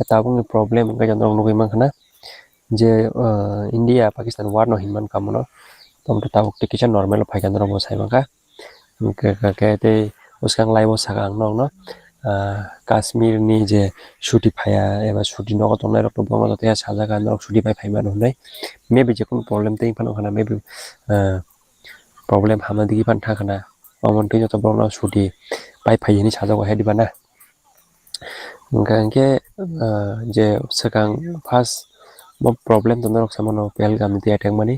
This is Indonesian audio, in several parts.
tabung ni problem ka jandong nugi mangkana je India Pakistan war no hinman kamono tom to tabuk te kisa normal phai jandong mo sai mangka ke te uskang laibo sakang nong no Kashmir ni je shuti phaya eba shuti no to nai rok to bomo te saja kan rok shuti phai man honai maybe je kun problem te phan khana maybe problem hamna digi pan thakana amon te to bomo shuti phai ni saja ko hedi bana ke je sakang first mo problem to rok samono Pahalgam ni attack mani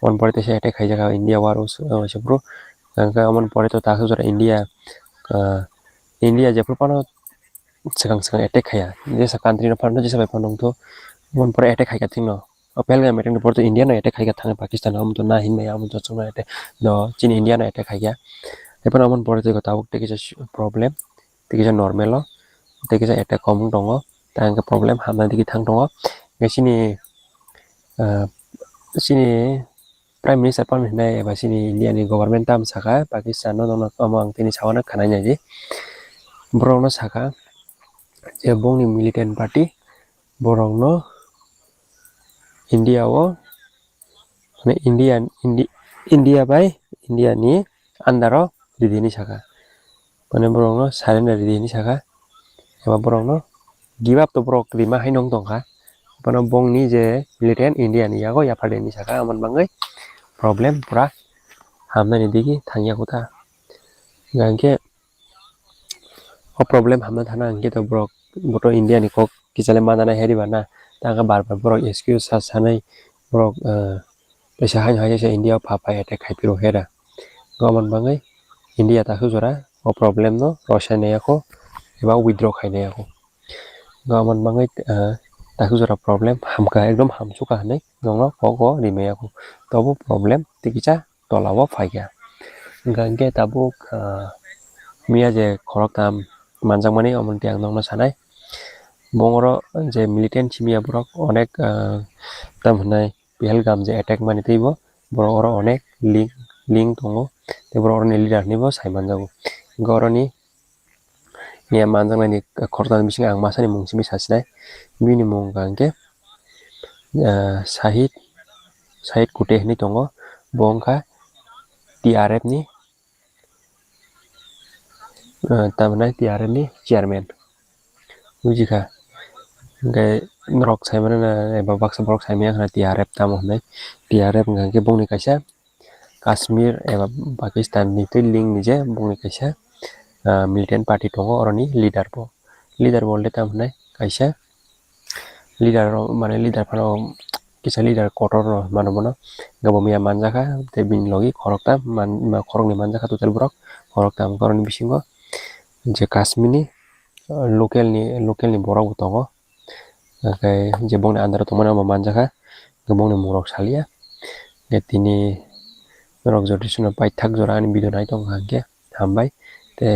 on pore te se attack khai jaga India war sebro ka amon pore to ta jora India je pano sakang attack khaya je sa country no pano je sa pano to mon pore attack khai ka thingno Pahalgam meeting pore to India no attack khai ka thang Pakistan am to na hin me am to chunga attack no chin India no attack khai ya e pano amon pore to tabuk te kisa problem te kisa normal lo te kisa attack kom dongo tang ka problem hamna digi thang dongo sini sini Prime Minister pan hinai eba sini India ni government tam saka Pakistan no no amang tini sawana khana nyaji borong no saka je bongni militant party borong no India o ne India bai India ni andaro didini saka pane borong no surrender didini saka eba borong no give up to borok rima hainong tongka pano bongni je militant India ni yago yapade ni saka amon bangai problem pura hamna ni digi thangya kota gangke o problem hamna thana angke to borok boto India ni kok kisale manana heri bana tanga bar borok excuse sanai borok pesa hain haja se India papa attack khai piro hera gomon bangai India ta hujora o problem no Russia ne yako eba withdraw khai ne yako gomon bangai ta hujora problem hamka ekdom hamsuka hanai gongno kogo rime yako tobo problem tikicha tolawo phaiya gangke tabuk mia je khorok tam manjang mani amon tiang nong na sanai bongoro je militant chimia borok onek tam hanai Pahalgam je attack mani teibo borok oro onek link tongo te borok ni leader ni bo saiman jago goroni mia manjang nani khortan bising ang masani mungsimi sasinai bini mung gangke Shahid Kuteh ni tongo bongka TRF ni tamnai TRF ni chairman bujika ngai norok saimana na eba baksa borok saimaya khana TRF tamo honai TRF ngangke bongni kaisa Kashmir eba Pakistan ni te link ni je bongni kaisa militant party tongo oroni leader bolte tam honai kaisa leader mane leader phano kisa leader kotor manomono gabomia manjaka te bin logi khorokta khorokni manjaka total borok khorokta koroni bisingo je Kashmir ni local ni borok bo tongo kai je bongni andaro tongmani amo manjaka bongni murok salia tini rok jotishuna paithak jora ani video nai tong hangke hambai te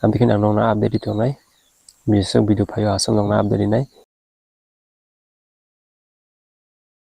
amtikin ang nongna update tongnai bisok video phaio asung nongna update nai